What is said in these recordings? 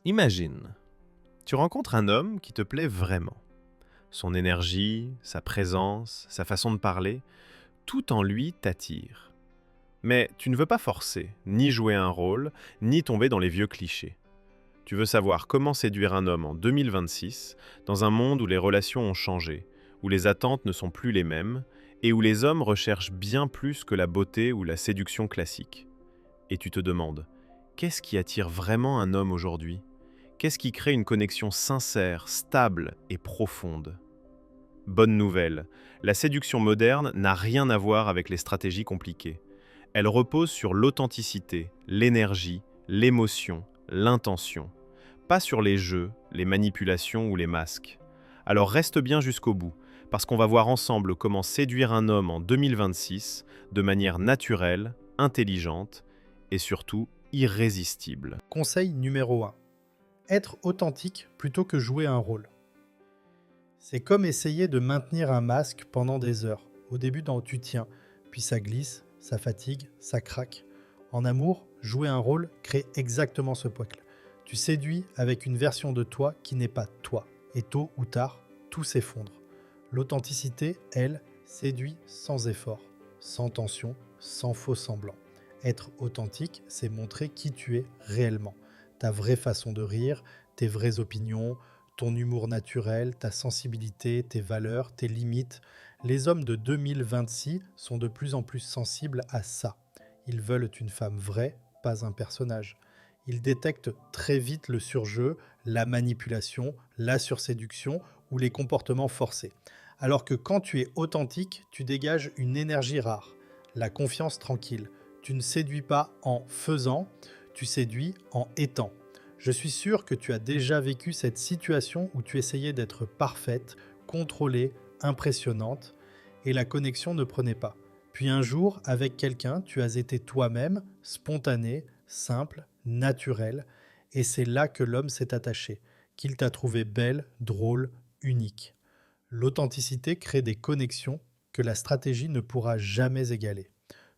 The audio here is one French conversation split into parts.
Imagine, tu rencontres un homme qui te plaît vraiment. Son énergie, sa présence, sa façon de parler, tout en lui t'attire. Mais tu ne veux pas forcer, ni jouer un rôle, ni tomber dans les vieux clichés. Tu veux savoir comment séduire un homme en 2026, dans un monde où les relations ont changé, où les attentes ne sont plus les mêmes, et où les hommes recherchent bien plus que la beauté ou la séduction classique. Et tu te demandes, qu'est-ce qui attire vraiment un homme aujourd'hui? Qu'est-ce qui crée une connexion sincère, stable et profonde? Bonne nouvelle, la séduction moderne n'a rien à voir avec les stratégies compliquées. Elle repose sur l'authenticité, l'énergie, l'émotion, l'intention. Pas sur les jeux, les manipulations ou les masques. Alors reste bien jusqu'au bout, parce qu'on va voir ensemble comment séduire un homme en 2026 de manière naturelle, intelligente et surtout irrésistible. Conseil numéro 1. Être authentique plutôt que jouer un rôle. C'est comme essayer de maintenir un masque pendant des heures. Au début, tu tiens, puis ça glisse, ça fatigue, ça craque. En amour, jouer un rôle crée exactement ce poids-là. Tu séduis avec une version de toi qui n'est pas toi. Et tôt ou tard, tout s'effondre. L'authenticité, elle, séduit sans effort, sans tension, sans faux semblant. Être authentique, c'est montrer qui tu es réellement. Ta vraie façon de rire, tes vraies opinions, ton humour naturel, ta sensibilité, tes valeurs, tes limites. Les hommes de 2026 sont de plus en plus sensibles à ça. Ils veulent une femme vraie, pas un personnage. Ils détectent très vite le surjeu, la manipulation, la surséduction ou les comportements forcés. Alors que quand tu es authentique, tu dégages une énergie rare, la confiance tranquille. Tu ne séduis pas en faisant, tu séduis en étant. Je suis sûr que tu as déjà vécu cette situation où tu essayais d'être parfaite, contrôlée, impressionnante, et la connexion ne prenait pas. Puis un jour, avec quelqu'un, tu as été toi-même, spontané, simple, naturel, et c'est là que l'homme s'est attaché, qu'il t'a trouvé belle, drôle, unique. L'authenticité crée des connexions que la stratégie ne pourra jamais égaler.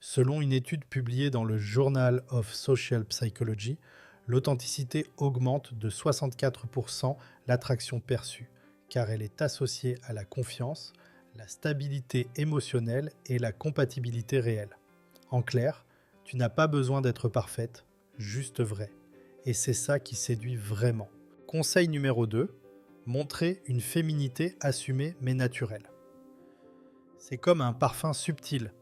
Selon une étude publiée dans le Journal of Social Psychology, l'authenticité augmente de 64% l'attraction perçue, car elle est associée à la confiance, la stabilité émotionnelle et la compatibilité réelle. En clair, tu n'as pas besoin d'être parfaite, juste vraie. Et c'est ça qui séduit vraiment. Conseil numéro 2, montrer une féminité assumée mais naturelle. C'est comme un parfum subtil.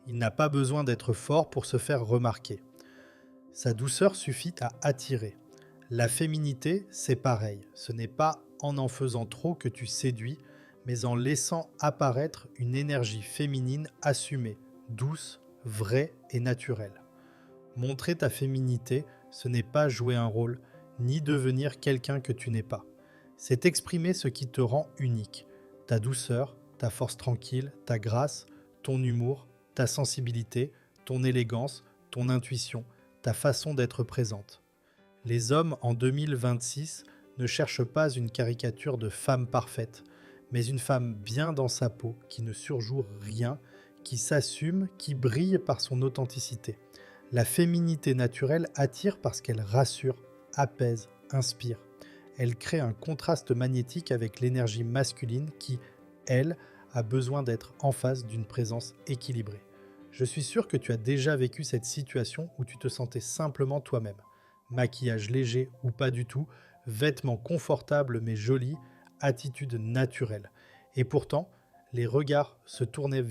Il n'a pas besoin d'être fort pour se faire remarquer. Sa douceur suffit à attirer. La féminité, c'est pareil. Ce n'est pas en faisant trop que tu séduis, mais en laissant apparaître une énergie féminine assumée, douce, vraie et naturelle. Montrer ta féminité, ce n'est pas jouer un rôle, ni devenir quelqu'un que tu n'es pas. C'est exprimer ce qui te rend unique. Ta douceur, ta force tranquille, ta grâce, ton humour, ta sensibilité, ton élégance, ton intuition, ta façon d'être présente. Les hommes en 2026 ne cherchent pas une caricature de femme parfaite, mais une femme bien dans sa peau, qui ne surjoue rien, qui s'assume, qui brille par son authenticité. La féminité naturelle attire parce qu'elle rassure, apaise, inspire. Elle crée un contraste magnétique avec l'énergie masculine qui, elle, a besoin d'être en face d'une présence équilibrée. Je suis sûr que tu as déjà vécu cette situation où tu te sentais simplement toi-même. Maquillage léger ou pas du tout, vêtements confortables mais jolis, attitude naturelle. Et pourtant, les regards se tournaient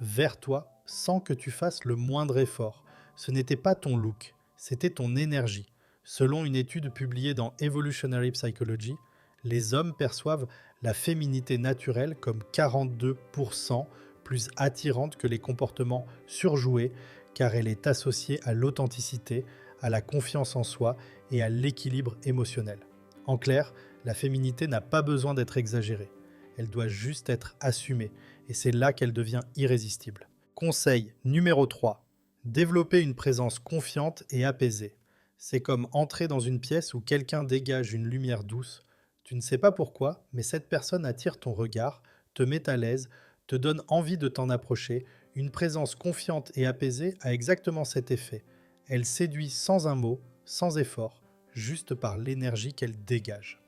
vers toi sans que tu fasses le moindre effort. Ce n'était pas ton look, c'était ton énergie. Selon une étude publiée dans Evolutionary Psychology, les hommes perçoivent la féminité naturelle comme 42% plus attirante que les comportements surjoués, car elle est associée à l'authenticité, à la confiance en soi et à l'équilibre émotionnel. En clair, la féminité n'a pas besoin d'être exagérée. Elle doit juste être assumée, et c'est là qu'elle devient irrésistible. Conseil numéro 3. Développer une présence confiante et apaisée. C'est comme entrer dans une pièce où quelqu'un dégage une lumière douce. Tu ne sais pas pourquoi, mais cette personne attire ton regard, te met à l'aise, te donne envie de t'en approcher. Une présence confiante et apaisée a exactement cet effet. Elle séduit sans un mot, sans effort, juste par l'énergie qu'elle dégage.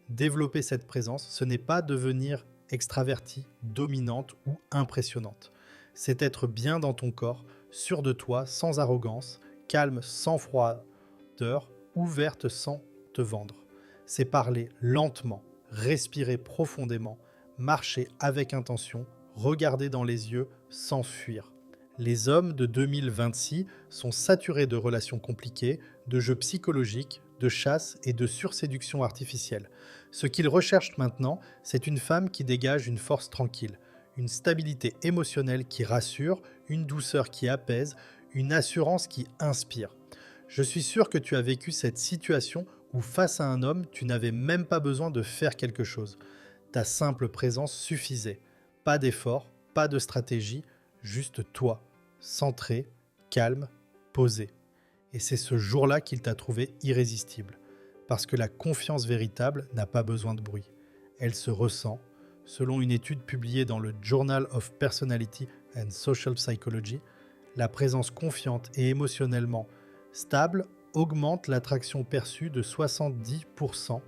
Développer cette présence, ce n'est pas devenir extraverti, dominante ou impressionnante. C'est être bien dans ton corps, sûr de toi, sans arrogance, calme sans froideur, ouverte sans te vendre. C'est parler lentement, respirer profondément, marcher avec intention, regarder dans les yeux sans fuir. Les hommes de 2026 sont saturés de relations compliquées, de jeux psychologiques, de chasse et de surséduction artificielle. Ce qu'ils recherchent maintenant, c'est une femme qui dégage une force tranquille, une stabilité émotionnelle qui rassure, une douceur qui apaise, une assurance qui inspire. Je suis sûr que tu as vécu cette situation où face à un homme, tu n'avais même pas besoin de faire quelque chose. Ta simple présence suffisait. Pas d'effort, pas de stratégie, juste toi, centré, calme, posé. Et c'est ce jour-là qu'il t'a trouvé irrésistible. Parce que la confiance véritable n'a pas besoin de bruit. Elle se ressent, selon une étude publiée dans le Journal of Personality and Social Psychology. La présence confiante et émotionnellement stable augmente l'attraction perçue de 70%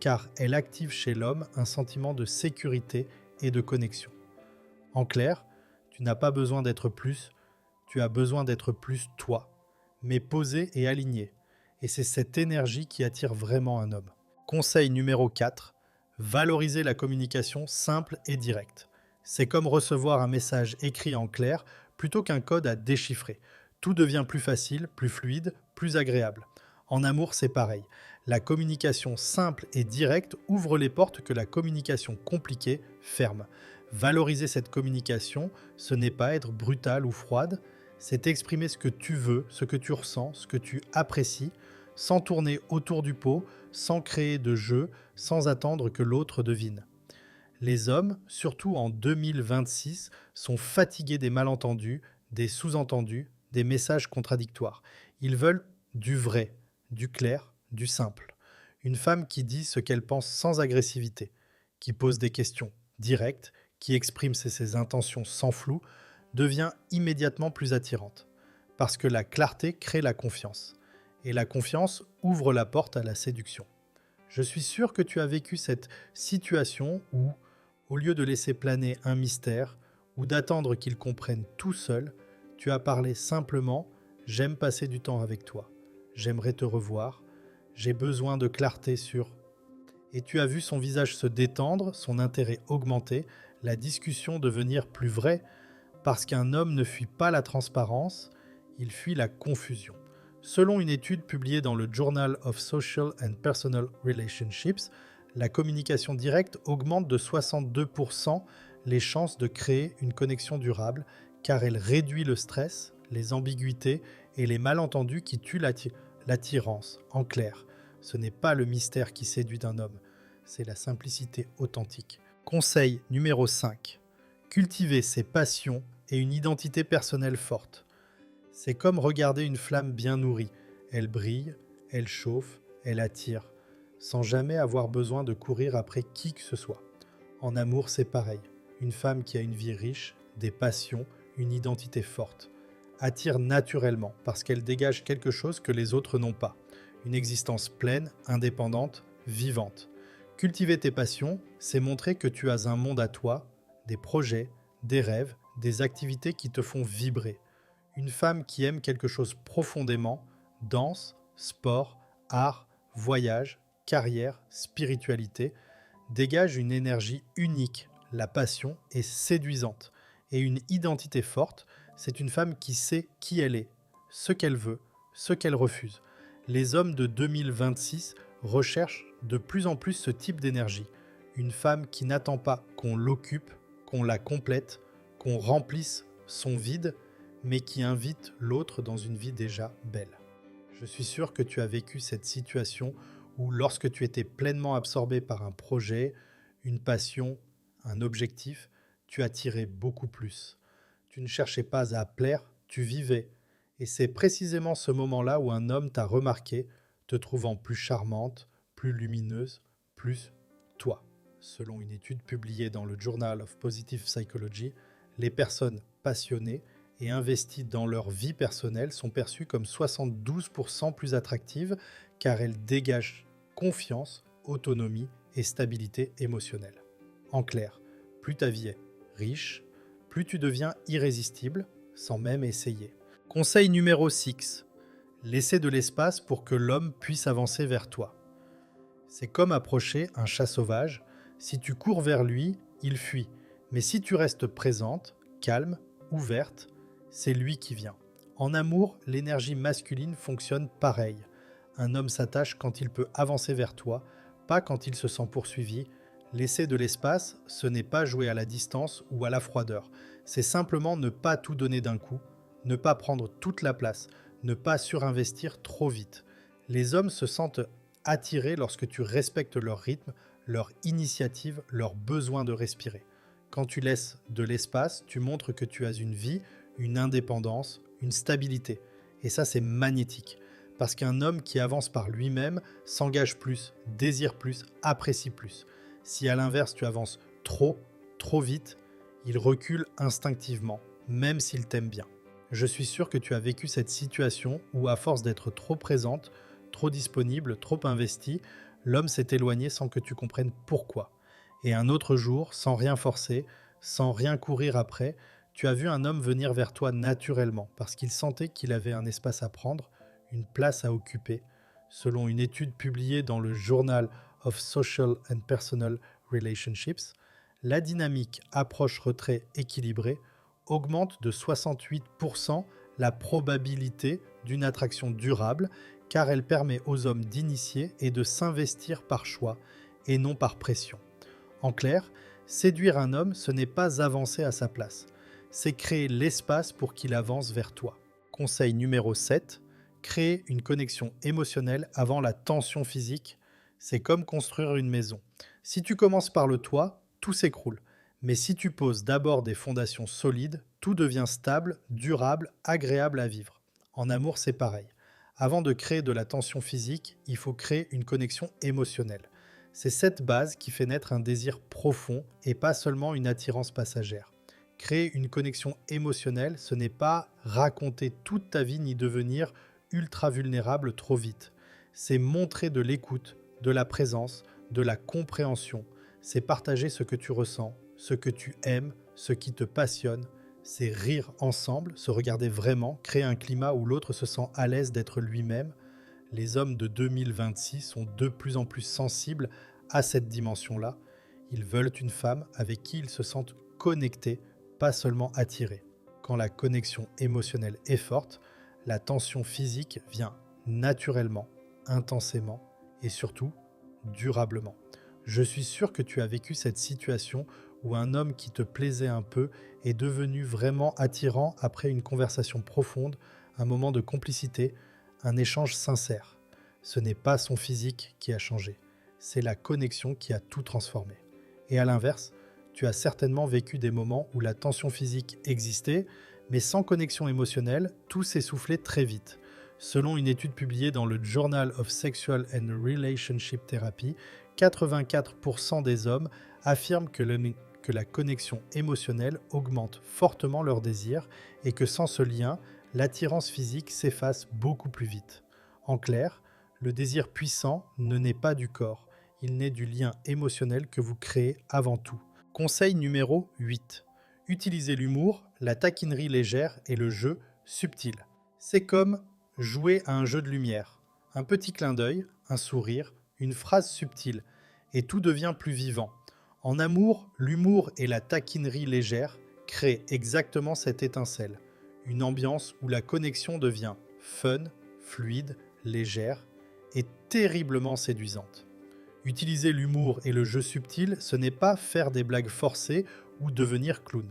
car elle active chez l'homme un sentiment de sécurité et de connexion. En clair, tu n'as pas besoin d'être plus, tu as besoin d'être plus toi, mais posé et aligné. Et c'est cette énergie qui attire vraiment un homme. Conseil numéro 4, valoriser la communication simple et directe. C'est comme recevoir un message écrit en clair plutôt qu'un code à déchiffrer. Tout devient plus facile, plus fluide, plus agréable. En amour, c'est pareil. La communication simple et directe ouvre les portes que la communication compliquée ferme. Valoriser cette communication, ce n'est pas être brutal ou froide, c'est exprimer ce que tu veux, ce que tu ressens, ce que tu apprécies, sans tourner autour du pot, sans créer de jeu, sans attendre que l'autre devine. Les hommes, surtout en 2026, sont fatigués des malentendus, des sous-entendus, des messages contradictoires. Ils veulent du vrai, du clair, du simple. Une femme qui dit ce qu'elle pense sans agressivité, qui pose des questions directes, qui exprime ses intentions sans flou, devient immédiatement plus attirante. Parce que la clarté crée la confiance. Et la confiance ouvre la porte à la séduction. Je suis sûr que tu as vécu cette situation où, au lieu de laisser planer un mystère ou d'attendre qu'il comprenne tout seul, tu as parlé simplement « J'aime passer du temps avec toi. J'aimerais te revoir. J'ai besoin de clarté sur… » Et tu as vu son visage se détendre, son intérêt augmenter, la discussion devenir plus vraie, parce qu'un homme ne fuit pas la transparence, il fuit la confusion. Selon une étude publiée dans le Journal of Social and Personal Relationships, la communication directe augmente de 62% les chances de créer une connexion durable car elle réduit le stress, les ambiguïtés et les malentendus qui tuent l'attirance. En clair, ce n'est pas le mystère qui séduit un homme, c'est la simplicité authentique. Conseil numéro 5. Cultiver ses passions et une identité personnelle forte. C'est comme regarder une flamme bien nourrie. Elle brille, elle chauffe, elle attire, sans jamais avoir besoin de courir après qui que ce soit. En amour, c'est pareil. Une femme qui a une vie riche, des passions, une identité forte, attire naturellement parce qu'elle dégage quelque chose que les autres n'ont pas. Une existence pleine, indépendante, vivante. Cultiver tes passions, c'est montrer que tu as un monde à toi, des projets, des rêves, des activités qui te font vibrer. Une femme qui aime quelque chose profondément, danse, sport, art, voyage, carrière, spiritualité, dégage une énergie unique. La passion est séduisante. Et une identité forte, c'est une femme qui sait qui elle est, ce qu'elle veut, ce qu'elle refuse. Les hommes de 2026 recherchent de plus en plus ce type d'énergie. Une femme qui n'attend pas qu'on l'occupe, qu'on la complète, qu'on remplisse son vide, mais qui invite l'autre dans une vie déjà belle. Je suis sûr que tu as vécu cette situation où lorsque tu étais pleinement absorbé par un projet, une passion, un objectif, tu attirais beaucoup plus. Tu ne cherchais pas à plaire, tu vivais. Et c'est précisément ce moment-là où un homme t'a remarqué, te trouvant plus charmante, plus lumineuse, plus toi. Selon une étude publiée dans le Journal of Positive Psychology, les personnes passionnées et investies dans leur vie personnelle sont perçues comme 72% plus attractives car elle dégage confiance, autonomie et stabilité émotionnelle. En clair, plus ta vie est riche, plus tu deviens irrésistible sans même essayer. Conseil numéro 6. Laisser de l'espace pour que l'homme puisse avancer vers toi. C'est comme approcher un chat sauvage. Si tu cours vers lui, il fuit. Mais si tu restes présente, calme, ouverte, c'est lui qui vient. En amour, l'énergie masculine fonctionne pareil. Un homme s'attache quand il peut avancer vers toi, pas quand il se sent poursuivi. Laisser de l'espace, ce n'est pas jouer à la distance ou à la froideur. C'est simplement ne pas tout donner d'un coup, ne pas prendre toute la place, ne pas surinvestir trop vite. Les hommes se sentent attirés lorsque tu respectes leur rythme, leur initiative, leur besoin de respirer. Quand tu laisses de l'espace, tu montres que tu as une vie, une indépendance, une stabilité. Et ça, c'est magnétique. Parce qu'un homme qui avance par lui-même s'engage plus, désire plus, apprécie plus. Si à l'inverse, tu avances trop, trop vite, il recule instinctivement, même s'il t'aime bien. Je suis sûr que tu as vécu cette situation où, à force d'être trop présente, trop disponible, trop investie, l'homme s'est éloigné sans que tu comprennes pourquoi. Et un autre jour, sans rien forcer, sans rien courir après, tu as vu un homme venir vers toi naturellement, parce qu'il sentait qu'il avait un espace à prendre, une place à occuper. Selon une étude publiée dans le Journal of Social and Personal Relationships, la dynamique approche-retrait équilibrée augmente de 68% la probabilité d'une attraction durable, car elle permet aux hommes d'initier et de s'investir par choix et non par pression. En clair, séduire un homme, ce n'est pas avancer à sa place, c'est créer l'espace pour qu'il avance vers toi. Conseil numéro 7, créer une connexion émotionnelle avant la tension physique. C'est comme construire une maison. Si tu commences par le toit, tout s'écroule. Mais si tu poses d'abord des fondations solides, tout devient stable, durable, agréable à vivre. En amour, c'est pareil. Avant de créer de la tension physique, il faut créer une connexion émotionnelle. C'est cette base qui fait naître un désir profond et pas seulement une attirance passagère. Créer une connexion émotionnelle, ce n'est pas raconter toute ta vie ni devenir ultra vulnérable trop vite. C'est montrer de l'écoute, de la présence, de la compréhension. C'est partager ce que tu ressens, ce que tu aimes, ce qui te passionne. C'est rire ensemble, se regarder vraiment, créer un climat où l'autre se sent à l'aise d'être lui-même. Les hommes de 2026 sont de plus en plus sensibles à cette dimension-là. Ils veulent une femme avec qui ils se sentent connectés, pas seulement attirés. Quand la connexion émotionnelle est forte, la tension physique vient naturellement, intensément et surtout durablement. Je suis sûr que tu as vécu cette situation où un homme qui te plaisait un peu est devenu vraiment attirant après une conversation profonde, un moment de complicité, un échange sincère. Ce n'est pas son physique qui a changé, c'est la connexion qui a tout transformé. Et à l'inverse, tu as certainement vécu des moments où la tension physique existait, mais sans connexion émotionnelle, tout s'essoufflait très vite. Selon une étude publiée dans le Journal of Sexual and Relationship Therapy, 84% des hommes affirment que la connexion émotionnelle augmente fortement leur désir et que sans ce lien, l'attirance physique s'efface beaucoup plus vite. En clair, le désir puissant ne naît pas du corps, il naît du lien émotionnel que vous créez avant tout. Conseil numéro 8. Utilisez l'humour, la taquinerie légère et le jeu subtil. C'est comme jouer à un jeu de lumière. Un petit clin d'œil, un sourire, une phrase subtile, et tout devient plus vivant. En amour, l'humour et la taquinerie légère créent exactement cette étincelle. Une ambiance où la connexion devient fun, fluide, légère et terriblement séduisante. Utiliser l'humour et le jeu subtil, ce n'est pas faire des blagues forcées ou devenir clown.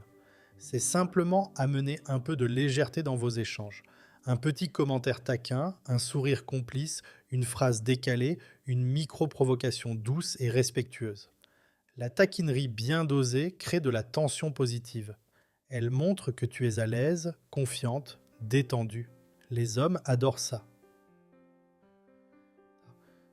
C'est simplement amener un peu de légèreté dans vos échanges. Un petit commentaire taquin, un sourire complice, une phrase décalée, une micro-provocation douce et respectueuse. La taquinerie bien dosée crée de la tension positive. Elle montre que tu es à l'aise, confiante, détendue. Les hommes adorent ça.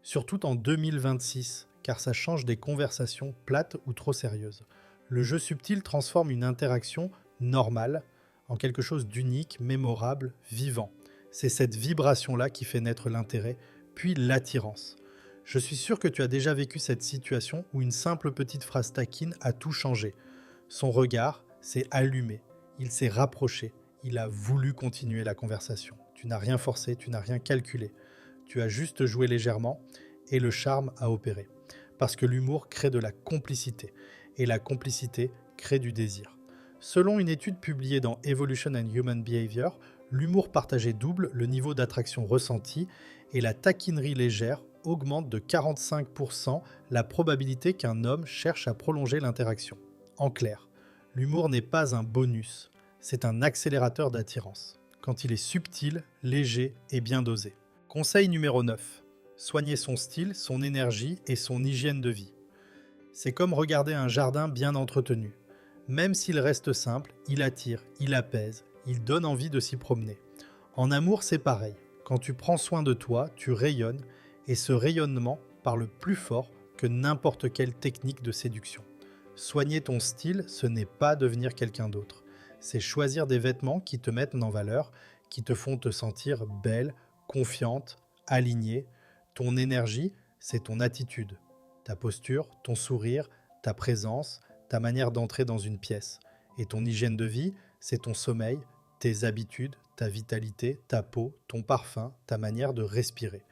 Surtout en 2026, car ça change des conversations plates ou trop sérieuses. Le jeu subtil transforme une interaction normale en quelque chose d'unique, mémorable, vivant. C'est cette vibration-là qui fait naître l'intérêt, puis l'attirance. Je suis sûr que tu as déjà vécu cette situation où une simple petite phrase taquine a tout changé. Son regard s'est allumé, il s'est rapproché, il a voulu continuer la conversation. Tu n'as rien forcé, tu n'as rien calculé. Tu as juste joué légèrement et le charme a opéré. Parce que l'humour crée de la complicité et la complicité crée du désir. Selon une étude publiée dans Evolution and Human Behavior, l'humour partagé double le niveau d'attraction ressenti et la taquinerie légère augmente de 45% la probabilité qu'un homme cherche à prolonger l'interaction. En clair, l'humour n'est pas un bonus, c'est un accélérateur d'attirance, quand il est subtil, léger et bien dosé. Conseil numéro 9. Soigner son style, son énergie et son hygiène de vie. C'est comme regarder un jardin bien entretenu. Même s'il reste simple, il attire, il apaise, il donne envie de s'y promener. En amour, c'est pareil. Quand tu prends soin de toi, tu rayonnes et ce rayonnement parle plus fort que n'importe quelle technique de séduction. Soigner ton style, ce n'est pas devenir quelqu'un d'autre. C'est choisir des vêtements qui te mettent en valeur, qui te font te sentir belle, confiante, alignée. Ton énergie, c'est ton attitude, ta posture, ton sourire, ta présence, ta manière d'entrer dans une pièce. Et ton hygiène de vie, c'est ton sommeil, tes habitudes, ta vitalité, ta peau, ton parfum, ta manière de respirer.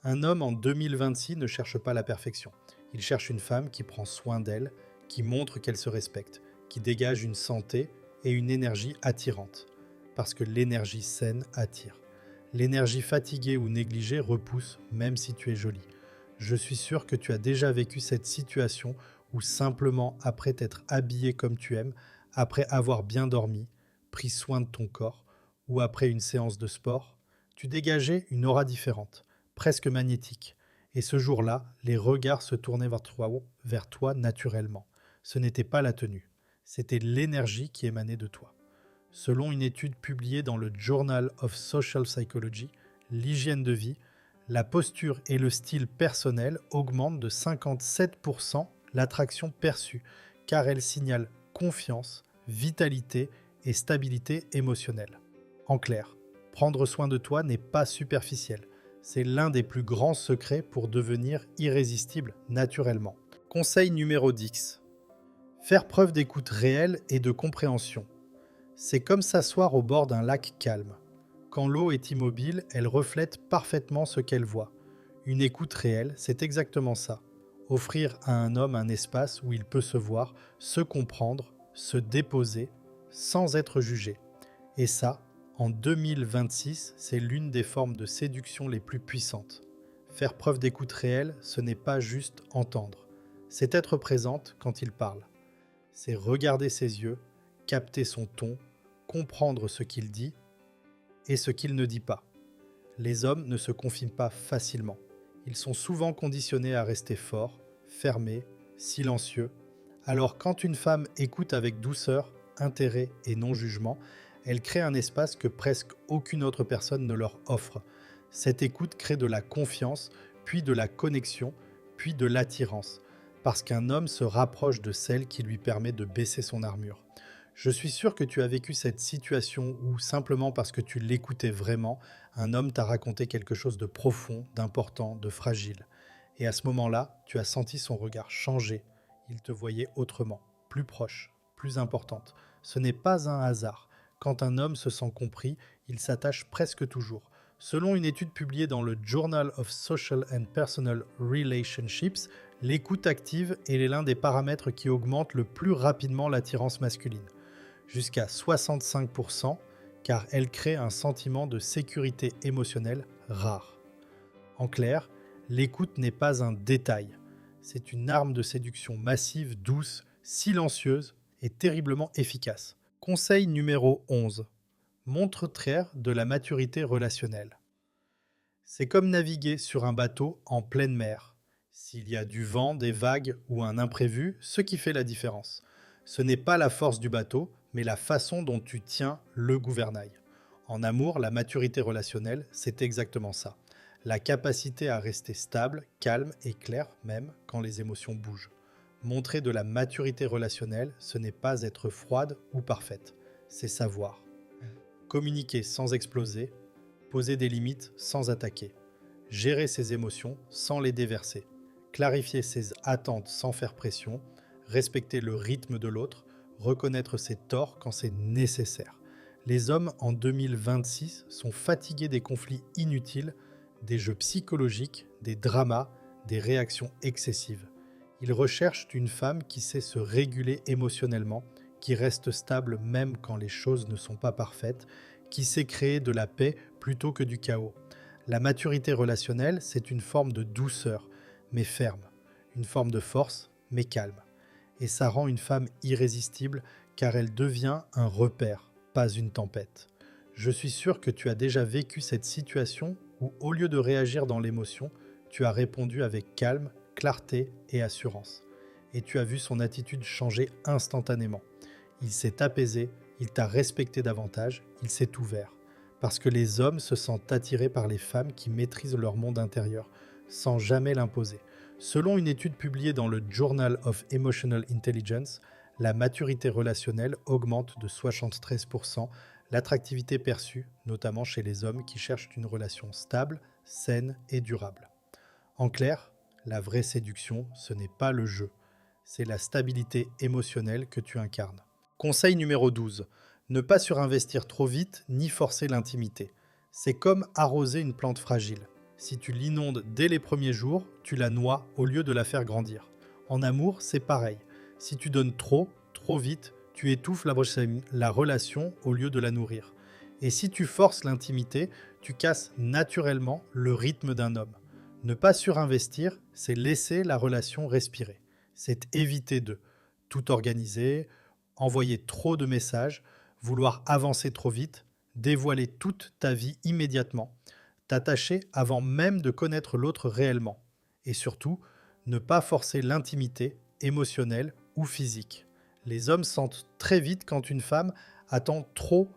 Un homme en 2026 ne cherche pas la perfection. Il cherche une femme qui prend soin d'elle, qui montre qu'elle se respecte, qui dégage une santé et une énergie attirante. Parce que l'énergie saine attire. L'énergie fatiguée ou négligée repousse, même si tu es jolie. Je suis sûr que tu as déjà vécu cette situation où simplement après t'être habillé comme tu aimes, après avoir bien dormi, pris soin de ton corps, ou après une séance de sport, tu dégageais une aura différente, presque magnétique. Et ce jour-là, les regards se tournaient vers toi naturellement. Ce n'était pas la tenue, c'était l'énergie qui émanait de toi. Selon une étude publiée dans le Journal of Social Psychology, l'hygiène de vie, la posture et le style personnel augmentent de 57% l'attraction perçue, car elle signale confiance, vitalité et stabilité émotionnelle. En clair, prendre soin de toi n'est pas superficiel. C'est l'un des plus grands secrets pour devenir irrésistible naturellement. Conseil numéro 10. Faire preuve d'écoute réelle et de compréhension. C'est comme s'asseoir au bord d'un lac calme. Quand l'eau est immobile, elle reflète parfaitement ce qu'elle voit. Une écoute réelle, c'est exactement ça. Offrir à un homme un espace où il peut se voir, se comprendre, se déposer, sans être jugé. Et ça, en 2026, c'est l'une des formes de séduction les plus puissantes. Faire preuve d'écoute réelle, ce n'est pas juste entendre. C'est être présente quand il parle. C'est regarder ses yeux, capter son ton, comprendre ce qu'il dit et ce qu'il ne dit pas. Les hommes ne se confient pas facilement. Ils sont souvent conditionnés à rester forts, fermés, silencieux. Alors quand une femme écoute avec douceur, intérêt et non-jugement, elle crée un espace que presque aucune autre personne ne leur offre. Cette écoute crée de la confiance, puis de la connexion, puis de l'attirance, parce qu'un homme se rapproche de celle qui lui permet de baisser son armure. Je suis sûr que tu as vécu cette situation où, simplement parce que tu l'écoutais vraiment, un homme t'a raconté quelque chose de profond, d'important, de fragile. Et à ce moment-là, tu as senti son regard changer. Il te voyait autrement, plus proche, plus importante. Ce n'est pas un hasard. Quand un homme se sent compris, il s'attache presque toujours. Selon une étude publiée dans le Journal of Social and Personal Relationships, l'écoute active est l'un des paramètres qui augmente le plus rapidement l'attirance masculine, jusqu'à 65%, car elle crée un sentiment de sécurité émotionnelle rare. En clair, l'écoute n'est pas un détail, c'est une arme de séduction massive, douce, silencieuse et terriblement efficace. Conseil numéro 11. Montre-toi de la maturité relationnelle. C'est comme naviguer sur un bateau en pleine mer. S'il y a du vent, des vagues ou un imprévu, ce qui fait la différence. Ce n'est pas la force du bateau, mais la façon dont tu tiens le gouvernail. En amour, la maturité relationnelle, c'est exactement ça. La capacité à rester stable, calme et clair même quand les émotions bougent. Montrer de la maturité relationnelle, ce n'est pas être froide ou parfaite, c'est savoir. Communiquer sans exploser, poser des limites sans attaquer. gérer ses émotions sans les déverser, clarifier ses attentes sans faire pression, respecter le rythme de l'autre, reconnaître ses torts quand c'est nécessaire. Les hommes en 2026 sont fatigués des conflits inutiles, des jeux psychologiques, des dramas, des réactions excessives. Ils recherchent une femme qui sait se réguler émotionnellement, qui reste stable même quand les choses ne sont pas parfaites, qui sait créer de la paix plutôt que du chaos. La maturité relationnelle, c'est une forme de douceur, mais ferme, une forme de force, mais calme. Et ça rend une femme irrésistible car elle devient un repère, pas une tempête. Je suis sûr que tu as déjà vécu cette situation où, au lieu de réagir dans l'émotion, tu as répondu avec calme, clarté et assurance. Et tu as vu son attitude changer instantanément. Il s'est apaisé, il t'a respecté davantage, il s'est ouvert. Parce que les hommes se sentent attirés par les femmes qui maîtrisent leur monde intérieur, sans jamais l'imposer. Selon une étude publiée dans le Journal of Emotional Intelligence, la maturité relationnelle augmente de 73% l'attractivité perçue, notamment chez les hommes qui cherchent une relation stable, saine et durable. En clair, la vraie séduction, ce n'est pas le jeu, c'est la stabilité émotionnelle que tu incarnes. Conseil numéro 12. Ne pas surinvestir trop vite ni forcer l'intimité. C'est comme arroser une plante fragile. Si tu l'inondes dès les premiers jours, tu la noies au lieu de la faire grandir. En amour, c'est pareil. Si tu donnes trop vite, tu étouffes la relation au lieu de la nourrir. Et si tu forces l'intimité, tu casses naturellement le rythme d'un homme. Ne pas surinvestir, c'est laisser la relation respirer. C'est éviter de tout organiser, envoyer trop de messages, vouloir avancer trop vite, dévoiler toute ta vie immédiatement, t'attacher avant même de connaître l'autre réellement. Et surtout, ne pas forcer l'intimité émotionnelle ou physique. Les hommes sentent très vite quand une femme attend trop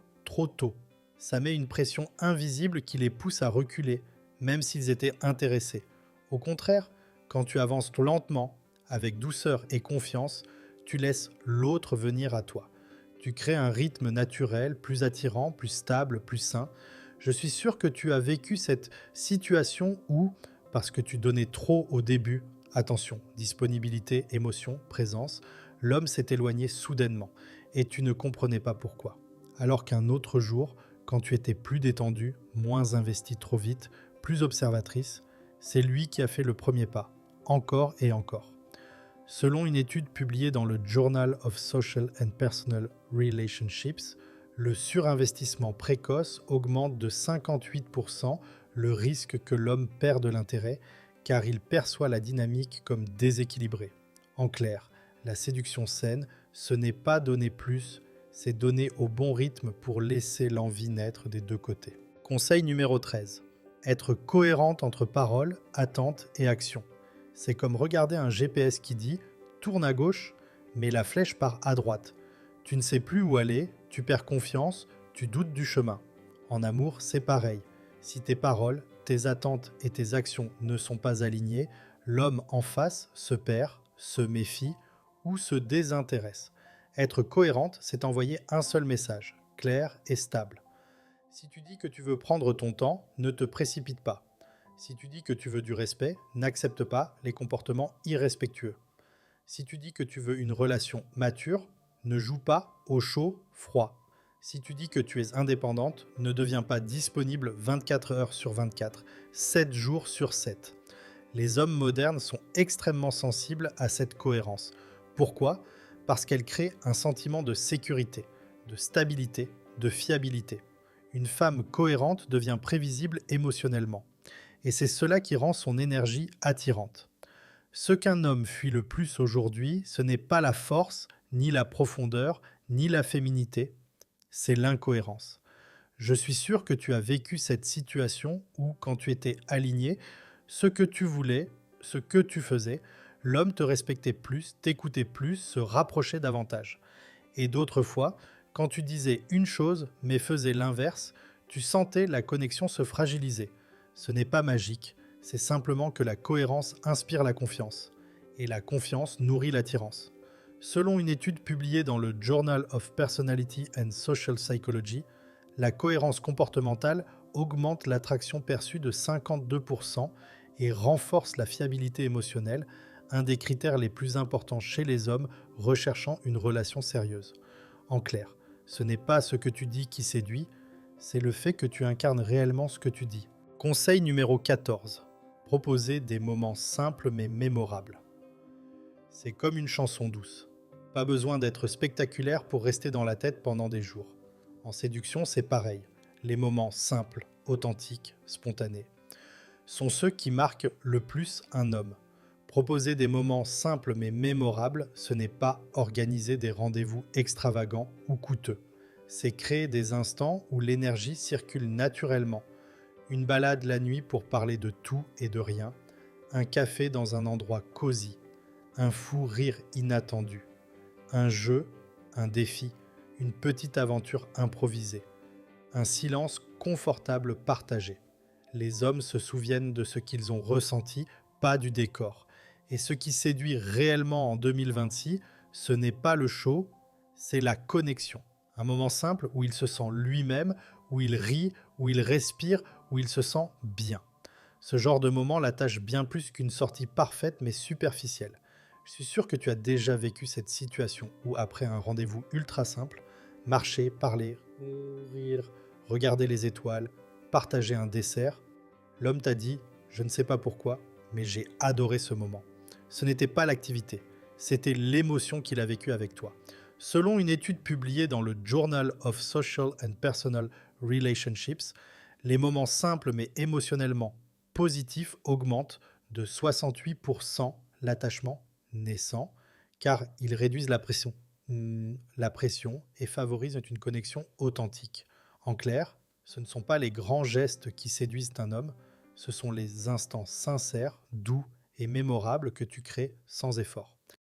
tôt. Ça met une pression invisible qui les pousse à reculer, même s'ils étaient intéressés. Au contraire, quand tu avances lentement, avec douceur et confiance, tu laisses l'autre venir à toi. Tu crées un rythme naturel, plus attirant, plus stable, plus sain. Je suis sûr que tu as vécu cette situation où, parce que tu donnais trop au début, attention, disponibilité, émotion, présence, l'homme s'est éloigné soudainement et tu ne comprenais pas pourquoi. Alors qu'un autre jour, quand tu étais plus détendu, moins investi trop vite, plus observatrice, c'est lui qui a fait le premier pas, encore et encore. Selon une étude publiée dans le Journal of Social and Personal Relationships, le surinvestissement précoce augmente de 58% le risque que l'homme perde l'intérêt, car il perçoit la dynamique comme déséquilibrée. En clair, la séduction saine, ce n'est pas donner plus, c'est donner au bon rythme pour laisser l'envie naître des deux côtés. Conseil numéro 13. Être cohérente entre paroles, attentes et actions. C'est comme regarder un GPS qui dit « tourne à gauche », mais la flèche part à droite. Tu ne sais plus où aller, tu perds confiance, tu doutes du chemin. En amour, c'est pareil. Si tes paroles, tes attentes et tes actions ne sont pas alignées, l'homme en face se perd, se méfie ou se désintéresse. Être cohérente, c'est envoyer un seul message, clair et stable. Si tu dis que tu veux prendre ton temps, ne te précipite pas. Si tu dis que tu veux du respect, n'accepte pas les comportements irrespectueux. Si tu dis que tu veux une relation mature, ne joue pas au chaud, froid. Si tu dis que tu es indépendante, ne deviens pas disponible 24 heures sur 24, 7 jours sur 7. Les hommes modernes sont extrêmement sensibles à cette cohérence. Pourquoi ? Parce qu'elle crée un sentiment de sécurité, de stabilité, de fiabilité. Une femme cohérente devient prévisible émotionnellement. Et c'est cela qui rend son énergie attirante. Ce qu'un homme fuit le plus aujourd'hui, ce n'est pas la force, ni la profondeur, ni la féminité, c'est l'incohérence. Je suis sûr que tu as vécu cette situation où, quand tu étais aligné, ce que tu voulais, ce que tu faisais, l'homme te respectait plus, t'écoutait plus, se rapprochait davantage. Et d'autres fois, quand tu disais une chose mais faisais l'inverse, tu sentais la connexion se fragiliser. Ce n'est pas magique, c'est simplement que la cohérence inspire la confiance. Et la confiance nourrit l'attirance. Selon une étude publiée dans le Journal of Personality and Social Psychology, la cohérence comportementale augmente l'attraction perçue de 52% et renforce la fiabilité émotionnelle, un des critères les plus importants chez les hommes recherchant une relation sérieuse. En clair, ce n'est pas ce que tu dis qui séduit, c'est le fait que tu incarnes réellement ce que tu dis. Conseil numéro 14. Proposer des moments simples mais mémorables. C'est comme une chanson douce. Pas besoin d'être spectaculaire pour rester dans la tête pendant des jours. En séduction, c'est pareil. Les moments simples, authentiques, spontanés, sont ceux qui marquent le plus un homme. Proposer des moments simples mais mémorables, ce n'est pas organiser des rendez-vous extravagants ou coûteux. C'est créer des instants où l'énergie circule naturellement. Une balade la nuit pour parler de tout et de rien. Un café dans un endroit cosy. Un fou rire inattendu. Un jeu, un défi, une petite aventure improvisée. Un silence confortable partagé. Les hommes se souviennent de ce qu'ils ont ressenti, pas du décor. Et ce qui séduit réellement en 2026, ce n'est pas le show, c'est la connexion. Un moment simple où il se sent lui-même, où il rit, où il respire, où il se sent bien. Ce genre de moment l'attache bien plus qu'une sortie parfaite mais superficielle. Je suis sûr que tu as déjà vécu cette situation où après un rendez-vous ultra simple, marcher, parler, rire, regarder les étoiles, partager un dessert, l'homme t'a dit « je ne sais pas pourquoi, mais j'ai adoré ce moment ». Ce n'était pas l'activité, c'était l'émotion qu'il a vécue avec toi. Selon une étude publiée dans le Journal of Social and Personal Relationships, les moments simples mais émotionnellement positifs augmentent de 68% l'attachement naissant, car ils réduisent la pression et favorisent une connexion authentique. En clair, ce ne sont pas les grands gestes qui séduisent un homme, ce sont les instants sincères, doux et mémorables que tu crées sans effort.